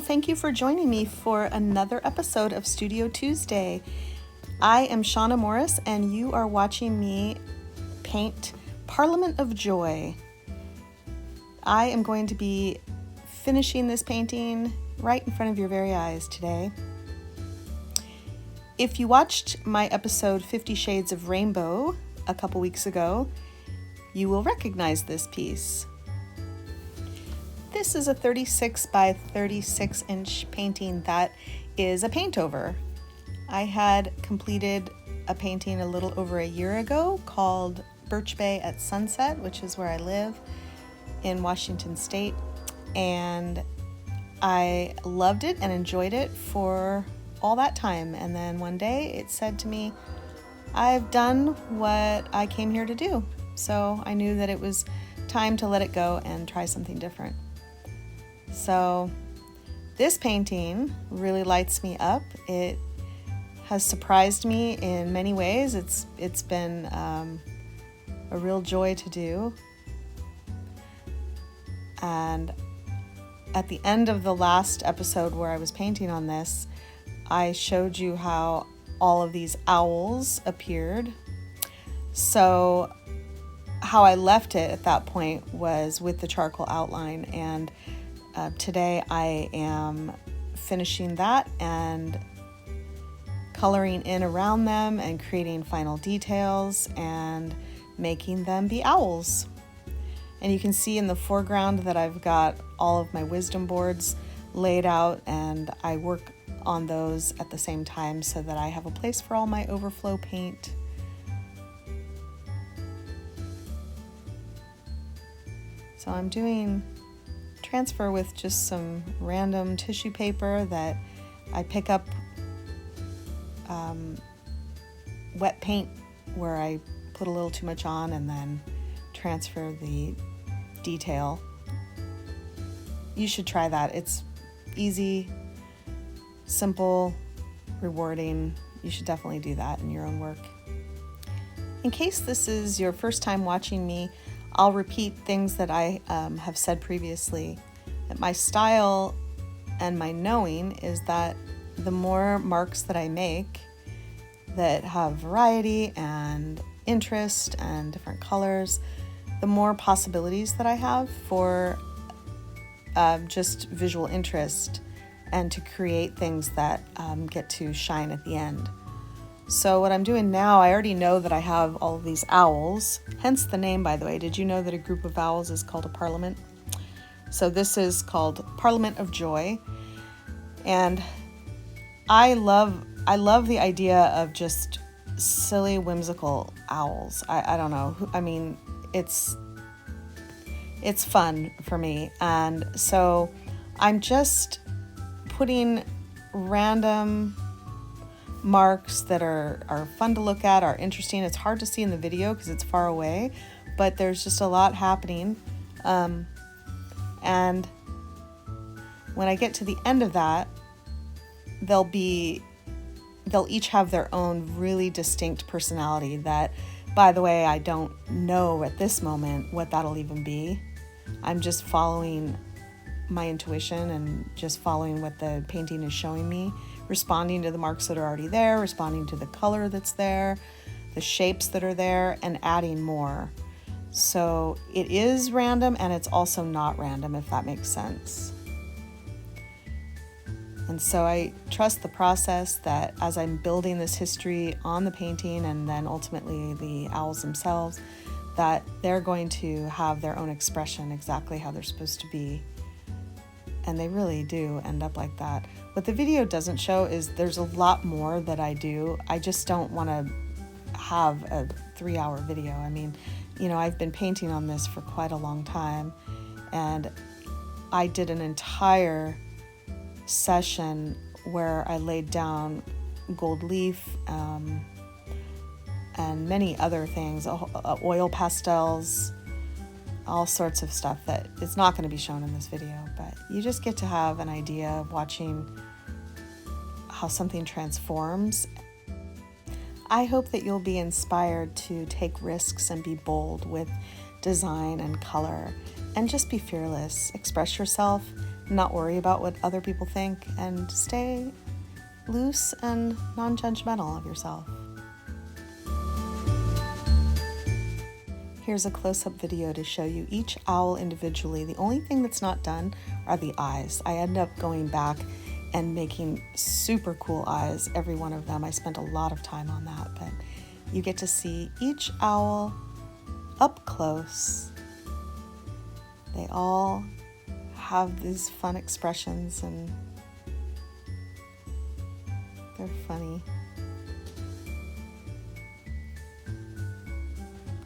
thank you for joining me for another episode of Studio Tuesday. I am Shauna Morris, and you are watching me paint Parliament of Joy. I am going to be finishing this painting right in front of your very eyes today. If you watched my episode 50 Shades of Rainbow a couple weeks ago, you will recognize this piece. This is a 36 by 36 inch painting that is a paint over. I had completed a painting a little over a year ago called Birch Bay at Sunset, which is where I live in Washington State, and I loved it and enjoyed it for all that time. And then one day it said to me, I've done what I came here to do. So I knew that it was time to let it go and try something different. So this painting really lights me up. It has surprised me in many ways. It's been a real joy to do. And at the end of the last episode where I was painting on this, I showed you how all of these owls appeared. So how I left it at that point was with the charcoal outline, and today I am finishing that and coloring in around them and creating final details and making them be owls. And you can see in the foreground that I've got all of my wisdom boards laid out, and I work on those at the same time so that I have a place for all my overflow paint. So I'm doing transfer with just some random tissue paper that I pick up wet paint where I put a little too much on and then transfer the detail. You should try that. It's easy, simple, rewarding. You should definitely do that in your own work. In case this is your first time watching me, I'll repeat things that I have said previously. That my style and my knowing is that the more marks that I make that have variety and interest and different colors, the more possibilities that I have for just visual interest and to create things that get to shine at the end. So what I'm doing now, I already know that I have all of these owls, hence the name, by the way. Did you know that a group of owls is called a parliament? So this is called Parliament of Joy. And I love the idea of just silly, whimsical owls. I don't know. I mean, it's fun for me. And so I'm just putting random marks that are fun to look at, are interesting. It's hard to see in the video because it's far away, but there's just a lot happening. And when I get to the end of that, they'll each have their own really distinct personality that, by the way, I don't know at this moment what that'll even be. I'm just following my intuition and just following what the painting is showing me, responding to the marks that are already there, responding to the color that's there, the shapes that are there, and adding more. So it is random, and it's also not random, if that makes sense. And so I trust the process that as I'm building this history on the painting and then ultimately the owls themselves, that they're going to have their own expression exactly how they're supposed to be. And they really do end up like that. What the video doesn't show is there's a lot more that I do. I just don't want to have a 3-hour video. I mean, I've been painting on this for quite a long time, and I did an entire session where I laid down gold leaf and many other things, oil pastels, all sorts of stuff that is not going to be shown in this video, but you just get to have an idea of watching how something transforms. I hope that you'll be inspired to take risks and be bold with design and color, and just be fearless. Express yourself, not worry about what other people think, and stay loose and non-judgmental of yourself. Here's a close-up video to show you each owl individually. The only thing that's not done are the eyes. I end up going back and making super cool eyes, every one of them. I spent a lot of time on that, but you get to see each owl up close. They all have these fun expressions and they're funny.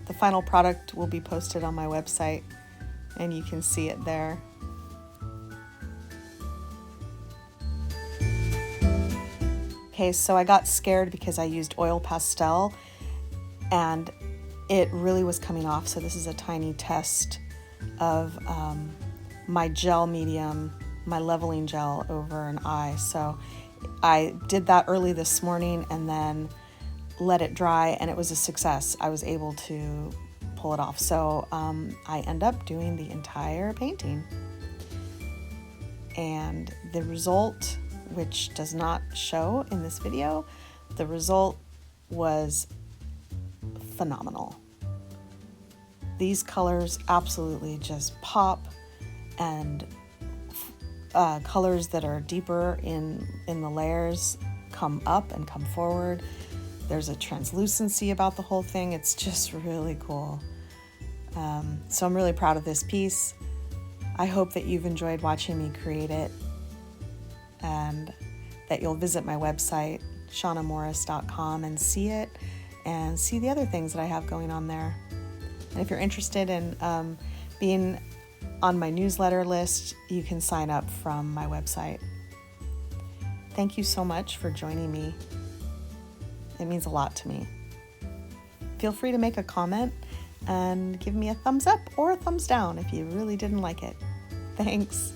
The final product will be posted on my website and you can see it there. Okay, so I got scared because I used oil pastel and it really was coming off. So this is a tiny test of my gel medium, my leveling gel over an eye. So I did that early this morning and then let it dry and it was a success. I was able to pull it off. So I end up doing the entire painting. And the result, which does not show in this video, the result was phenomenal. These colors absolutely just pop, and colors that are deeper in the layers come up and come forward. There's a translucency about the whole thing. It's just really cool. So I'm really proud of this piece. I hope that you've enjoyed watching me create it and that you'll visit my website, shaunamorris.com, and see it and see the other things that I have going on there. And if you're interested in being on my newsletter list, you can sign up from my website. Thank you so much for joining me. It means a lot to me. Feel free to make a comment and give me a thumbs up or a thumbs down if you really didn't like it. Thanks.